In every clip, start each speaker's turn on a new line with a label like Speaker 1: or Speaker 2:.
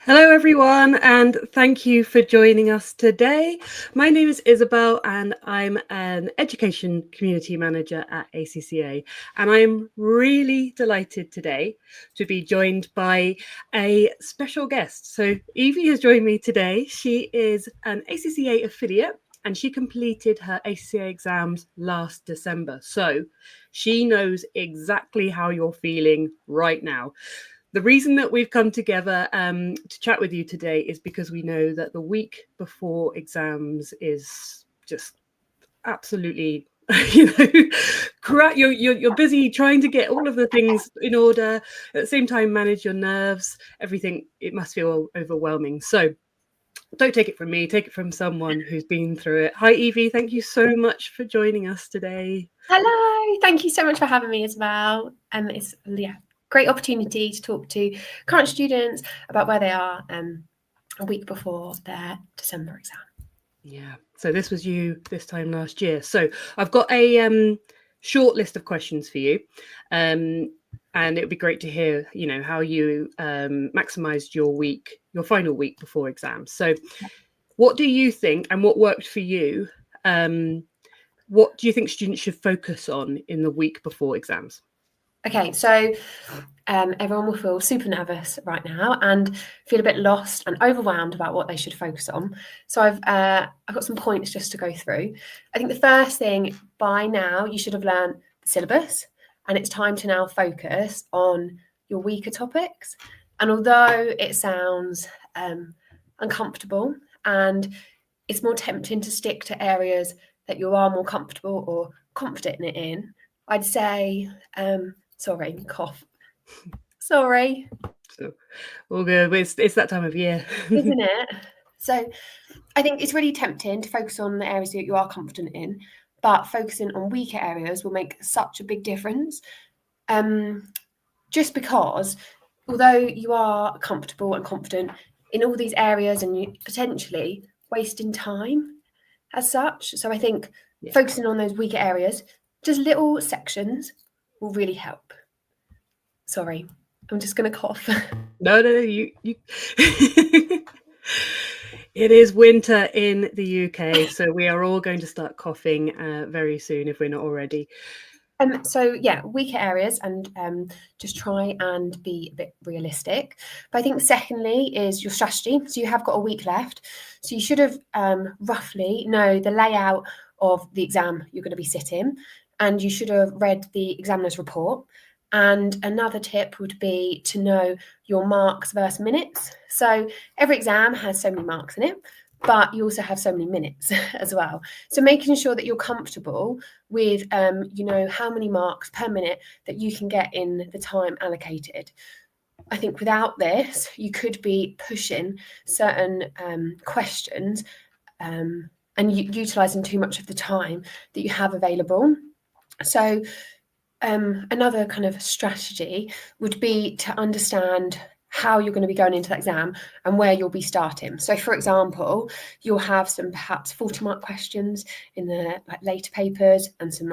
Speaker 1: Hello, everyone, and thank you for joining us today. My name is Isabel, and I'm an Education Community Manager at ACCA. And I'm really delighted today to be joined by a special guest. So, Evie has joined me today. She is an ACCA affiliate, and she completed her ACCA exams last December. So, she knows exactly how you're feeling right now. The reason that we've come together to chat with you today is because we know that the week before exams is just absolutely you're busy trying to get all of the things in order, at the same time manage your nerves, everything. It must feel overwhelming. So don't take it from me, take it from someone who's been through it. Hi Evie, thank you so much for joining us today.
Speaker 2: Hello, thank you so much for having me as well. It's great opportunity to talk to current students about where they are a week before their December exam.
Speaker 1: Yeah, so this was you this time last year. So I've got a short list of questions for you, and it would be great to hear, how you maximised your final week before exams. So, what do you think, and what worked for you? What do you think students should focus on in the week before exams?
Speaker 2: Okay, so everyone will feel super nervous right now and feel a bit lost and overwhelmed about what they should focus on. So I've got some points just to go through. I think the first thing, by now you should have learned the syllabus, and it's time to now focus on your weaker topics. And although it sounds uncomfortable and it's more tempting to stick to areas that you are more comfortable or confident in, I'd say, sorry, cough. Sorry.
Speaker 1: So, all good. It's that time of year,
Speaker 2: Isn't it? So I think it's really tempting to focus on the areas that you are confident in, but focusing on weaker areas will make such a big difference. Just because although you are comfortable and confident in all these areas and you potentially wasting time as such. So I think focusing on those weaker areas, just little sections, will really help. Sorry, I'm just going to cough.
Speaker 1: No, you. It is winter in the UK, so we are all going to start coughing very soon if we're not already.
Speaker 2: So yeah, weaker areas, and just try and be a bit realistic. But I think secondly is your strategy. So you have got a week left, so you should have roughly know the layout of the exam you're going to be sitting, and you should have read the examiner's report. And another tip would be to know your marks versus minutes. So every exam has so many marks in it, but you also have so many minutes as well. So making sure that you're comfortable with, how many marks per minute that you can get in the time allocated. I think without this, you could be pushing certain questions and utilising too much of the time that you have available. So another kind of strategy would be to understand how you're going to be going into that exam and where you'll be starting. So for example, you'll have some perhaps 40-mark questions in the later papers and some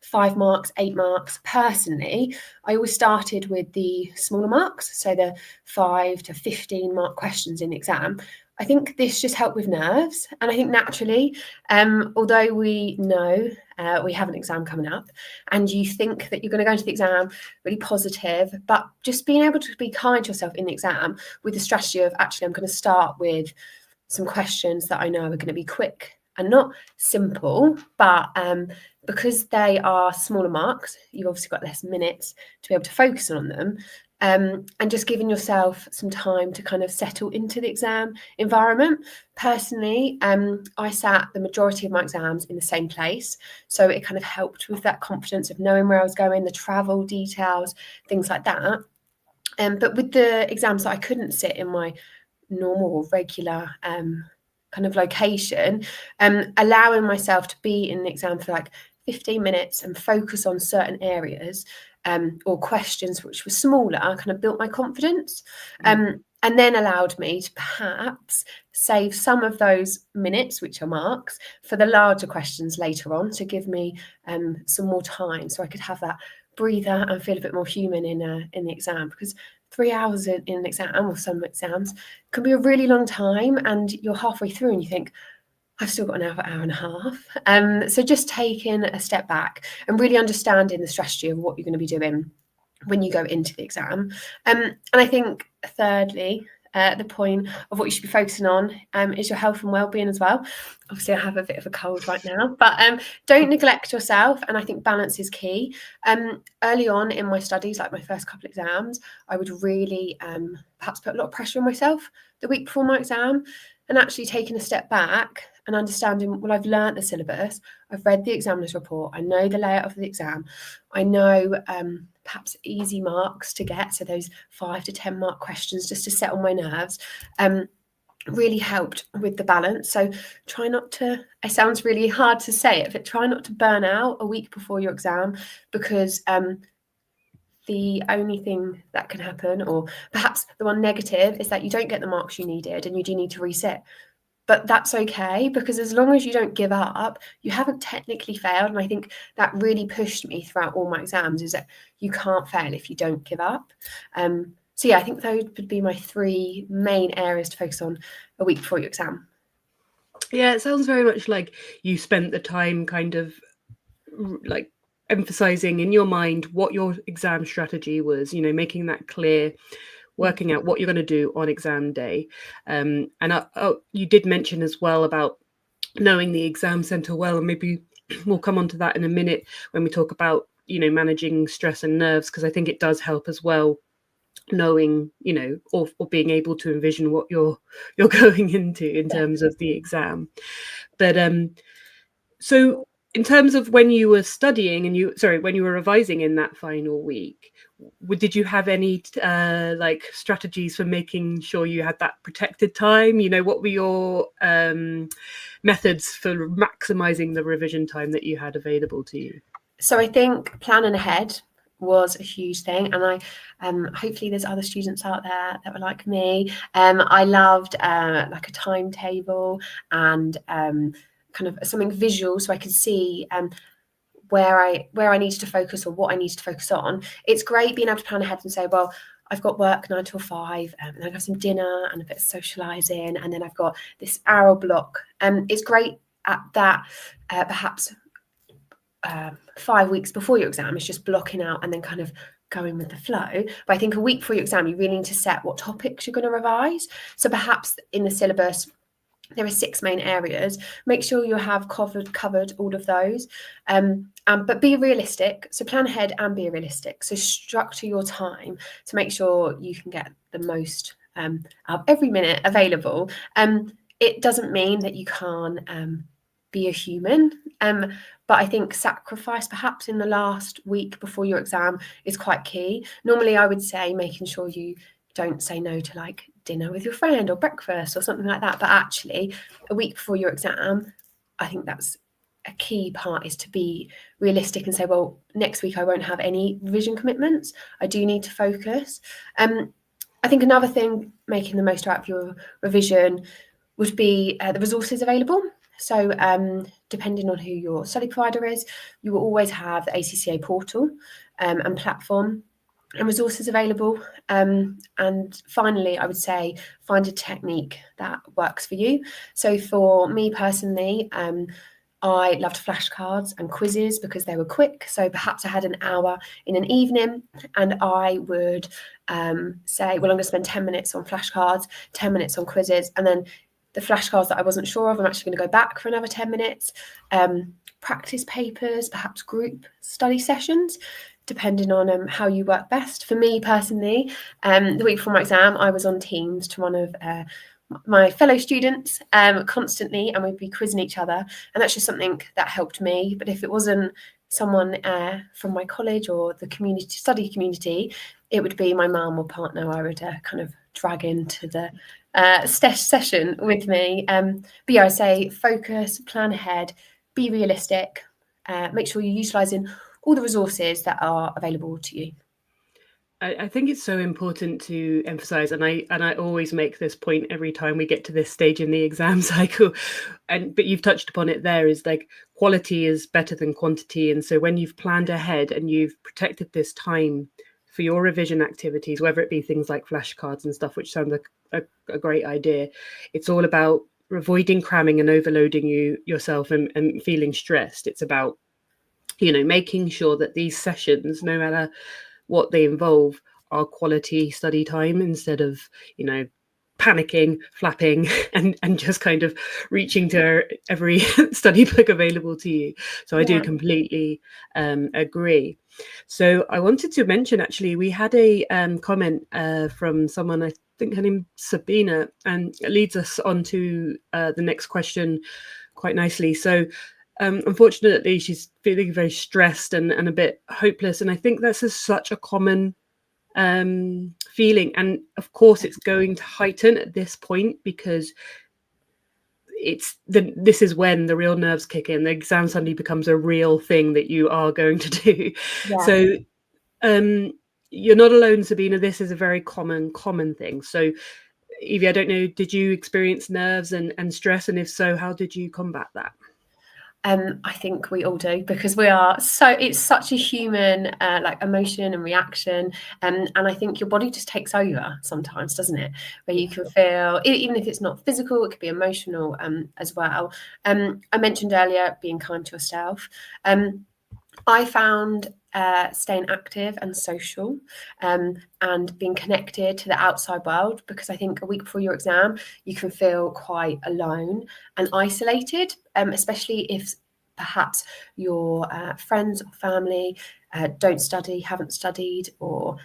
Speaker 2: 5 marks, 8 marks. Personally, I always started with the smaller marks, so the 5 to 15-mark questions in the exam. I think this just helped with nerves. And I think naturally, although we know we have an exam coming up and you think that you're going to go into the exam really positive, but just being able to be kind to yourself in the exam with the strategy of actually, I'm going to start with some questions that I know are going to be quick and not simple, but because they are smaller marks, you've obviously got less minutes to be able to focus on them. And just giving yourself some time to kind of settle into the exam environment. Personally, I sat the majority of my exams in the same place. So it kind of helped with that confidence of knowing where I was going, the travel details, things like that. But with the exams that I couldn't sit in my normal, regular kind of location, allowing myself to be in the exam for 15 minutes and focus on certain areas or questions which were smaller, kind of built my confidence and then allowed me to perhaps save some of those minutes, which are marks, for the larger questions later on to give me some more time so I could have that breather and feel a bit more human in the exam. Because 3 hours in an exam, or some exams, can be a really long time, and you're halfway through and you think, I've still got an hour and a half. So just taking a step back and really understanding the strategy of what you're going to be doing when you go into the exam. And I think thirdly, the point of what you should be focusing on is your health and well-being as well. Obviously, I have a bit of a cold right now, but don't neglect yourself. And I think balance is key. Early on in my studies, like my first couple of exams, I would really perhaps put a lot of pressure on myself the week before my exam, and actually taking a step back and understanding, well, I've learnt the syllabus, I've read the examiner's report, I know the layout of the exam, I know perhaps easy marks to get, so those 5 to 10 mark questions just to set on my nerves, really helped with the balance. So try not to, it sounds really hard to say it, but try not to burn out a week before your exam, because the only thing that can happen, or perhaps the one negative, is that you don't get the marks you needed and you do need to resit. But that's okay, because as long as you don't give up, you haven't technically failed. And I think that really pushed me throughout all my exams, is that you can't fail if you don't give up. So yeah, I think those would be my 3 main areas to focus on a week before your exam.
Speaker 1: Yeah, it sounds very much like you spent the time kind of like emphasizing in your mind what your exam strategy was, making that clear, working out what you're going to do on exam day. And you did mention as well about knowing the exam center well, and maybe we'll come on to that in a minute when we talk about, managing stress and nerves, because I think it does help as well, knowing, or being able to envision what you're going into in terms of the exam. But so in terms of when you were studying and when you were revising in that final week, did you have any like strategies for making sure you had that protected time? What were your methods for maximizing the revision time that you had available to you?
Speaker 2: So I think planning ahead was a huge thing, and I hopefully there's other students out there that were like me. I loved like a timetable and kind of something visual, so I could see where I needed to focus or what I needed to focus on. It's great being able to plan ahead and say, well, I've got work 9 till 5, and then I have some dinner and a bit of socialising, and then I've got this hour block. It's great at that, perhaps 5 weeks before your exam is just blocking out and then kind of going with the flow. But I think a week before your exam, you really need to set what topics you're going to revise. So perhaps in the syllabus, there are 6 main areas. Make sure you have covered all of those, but be realistic. So plan ahead and be realistic. So structure your time to make sure you can get the most out of every minute available. It doesn't mean that you can't be a human, but I think sacrifice perhaps in the last week before your exam is quite key. Normally I would say making sure you don't say no to like dinner with your friend or breakfast or something like that, but actually a week before your exam, I think that's a key part, is to be realistic and say, well, next week I won't have any revision commitments, I do need to focus. I think another thing, making the most out of your revision, would be the resources available. So depending on who your study provider is, you will always have the ACCA portal and platform and resources available. And finally, I would say find a technique that works for you. So for me personally, I loved flashcards and quizzes because they were quick. So perhaps I had an hour in an evening and I would say, well, I'm going to spend 10 minutes on flashcards, 10 minutes on quizzes, and then the flashcards that I wasn't sure of, I'm actually going to go back for another 10 minutes. Practice papers, perhaps group study sessions, depending on how you work best. For me personally, the week before my exam, I was on Teams to one of my fellow students constantly, and we'd be quizzing each other. And that's just something that helped me. But if it wasn't someone from my college or the study community, it would be my mum or partner I would kind of drag into the session with me. But yeah, I say focus, plan ahead, be realistic, make sure you're utilising all the resources that are available to you.
Speaker 1: I think it's so important to emphasize, and I always make this point every time we get to this stage in the exam cycle, but you've touched upon it there, is like quality is better than quantity. And so when you've planned ahead and you've protected this time for your revision activities, whether it be things like flashcards and stuff, which sound like a great idea, it's all about avoiding cramming and overloading yourself and feeling stressed. It's about, making sure that these sessions, no matter what they involve, are quality study time instead of, panicking, flapping, and just kind of reaching to every study book available to you. So I do completely agree. So I wanted to mention, actually, we had a comment from someone, I think her name's Sabina, and it leads us on to the next question quite nicely. So unfortunately, she's feeling very stressed and a bit hopeless. And I think that's such a common feeling. And of course, it's going to heighten at this point because this is when the real nerves kick in. The exam suddenly becomes a real thing that you are going to do. Yeah. So you're not alone, Sabina. This is a very common thing. So Evie, I don't know, did you experience nerves and stress? And if so, how did you combat that?
Speaker 2: I think we all do, because it's such a human like emotion and reaction, and I think your body just takes over sometimes, doesn't it? Where you can feel, even if it's not physical, it could be emotional as well. I mentioned earlier being kind to yourself. I found staying active and social and being connected to the outside world, because I think a week before your exam you can feel quite alone and isolated, especially if perhaps your friends or family haven't studied, or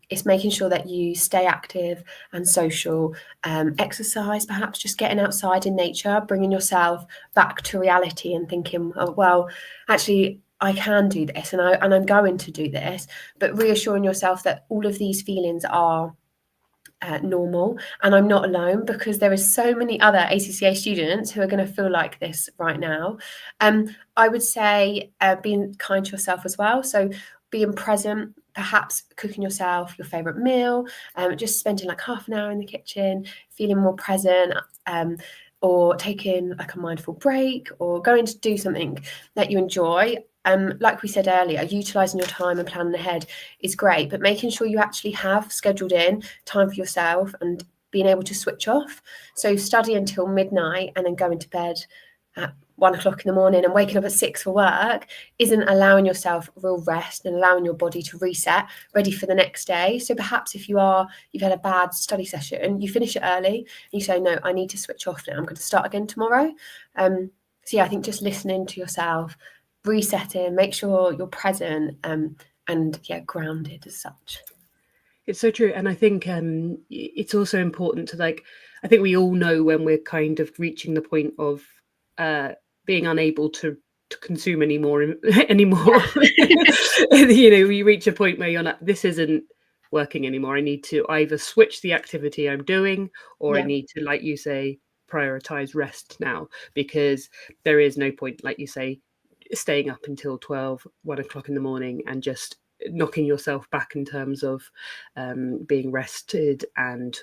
Speaker 2: it's making sure that you stay active and social, exercise, perhaps just getting outside in nature, bringing yourself back to reality and thinking, oh, well, actually I can do this, and I'm going to do this, but reassuring yourself that all of these feelings are normal, and I'm not alone, because there is so many other ACCA students who are going to feel like this right now. I would say being kind to yourself as well. So being present, perhaps cooking yourself your favourite meal, just spending like half an hour in the kitchen, feeling more present, or taking like a mindful break, or going to do something that you enjoy. Like we said earlier, utilising your time and planning ahead is great, but making sure you actually have scheduled in time for yourself and being able to switch off. So study until midnight and then going to bed at 1 o'clock in the morning and waking up at 6 for work isn't allowing yourself real rest and allowing your body to reset, ready for the next day. So perhaps if you've had a bad study session, you finish it early and you say, no, I need to switch off now, I'm going to start again tomorrow. So yeah, I think just listening to yourself, resetting, make sure you're present, and yeah, grounded as such.
Speaker 1: It's so true. And I think it's also important to, like, I think we all know when we're kind of reaching the point of being unable to consume anymore. You reach a point where you're like, this isn't working anymore. I need to either switch the activity I'm doing, or I need to, like you say, prioritize rest now, because there is no point, like you say, staying up until 1 o'clock in the morning and just knocking yourself back in terms of being rested and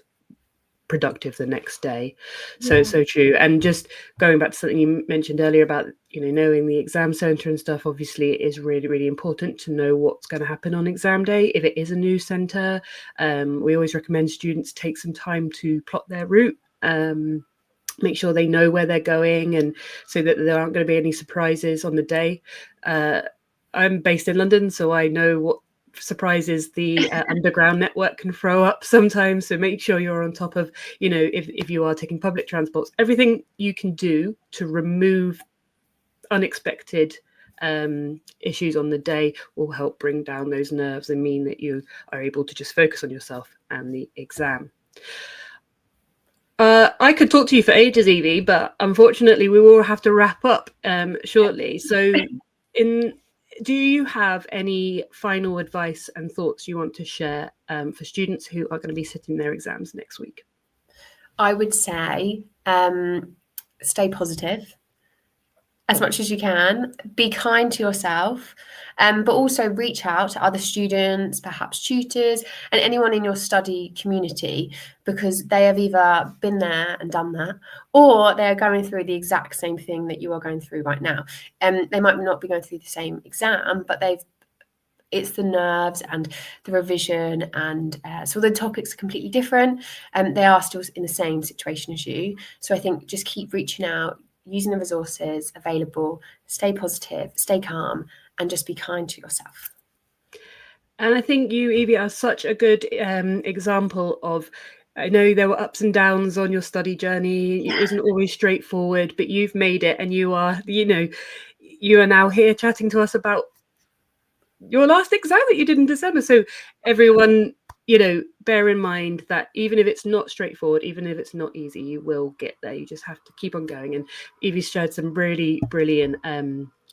Speaker 1: productive the next day. So true. And just going back to something you mentioned earlier about knowing the exam center and stuff, obviously it is really, really important to know what's going to happen on exam day. If it is a new center, we always recommend students take some time to plot their route, make sure they know where they're going, and so that there aren't going to be any surprises on the day. I'm based in London, so I know what surprises the underground network can throw up sometimes. So make sure you're on top of, if you are taking public transports, everything you can do to remove unexpected issues on the day will help bring down those nerves and mean that you are able to just focus on yourself and the exam. I could talk to you for ages, Evie, but unfortunately we will have to wrap up shortly. So do you have any final advice and thoughts you want to share for students who are going to be sitting their exams next week?
Speaker 2: I would say stay positive as much as you can, be kind to yourself, but also reach out to other students, perhaps tutors, and anyone in your study community, because they have either been there and done that, or they're going through the exact same thing that you are going through right now. They might not be going through the same exam, but they've it's the nerves and the revision, and so the topics are completely different. They are still in the same situation as you. So I think just keep reaching out, using the resources available, stay positive, stay calm, and just be kind to yourself.
Speaker 1: And I think you, Evie, are such a good example of, I know there were ups and downs on your study journey. It wasn't always straightforward, but you've made it, and you are now here chatting to us about your last exam that you did in December. So everyone, bear in mind that even if it's not straightforward, even if it's not easy, you will get there. You just have to keep on going. And Evie's shared some really brilliant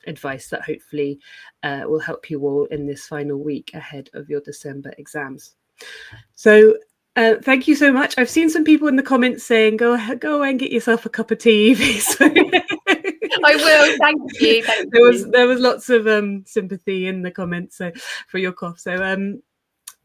Speaker 1: advice that hopefully will help you all in this final week ahead of your December exams. So thank you so much. I've seen some people in the comments saying, go away and get yourself a cup of tea, Evie. So
Speaker 2: I will. Thank you.
Speaker 1: There was lots of sympathy in the comments for your cough. So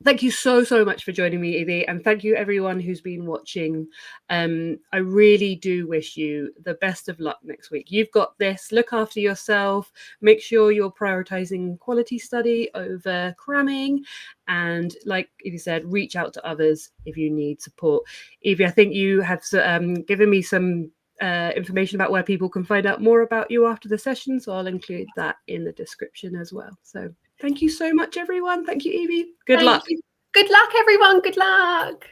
Speaker 1: thank you so much for joining me, Evie, and thank you everyone who's been watching. I really do wish you the best of luck next week. You've got this. Look after yourself. Make sure you're prioritizing quality study over cramming, and like Evie said, reach out to others if you need support. Evie, I think you have given me some information about where people can find out more about you after the session, so I'll include that in the description as well. So thank you so much, everyone. Thank you, Evie. Good luck.
Speaker 2: Good luck, everyone. Good luck.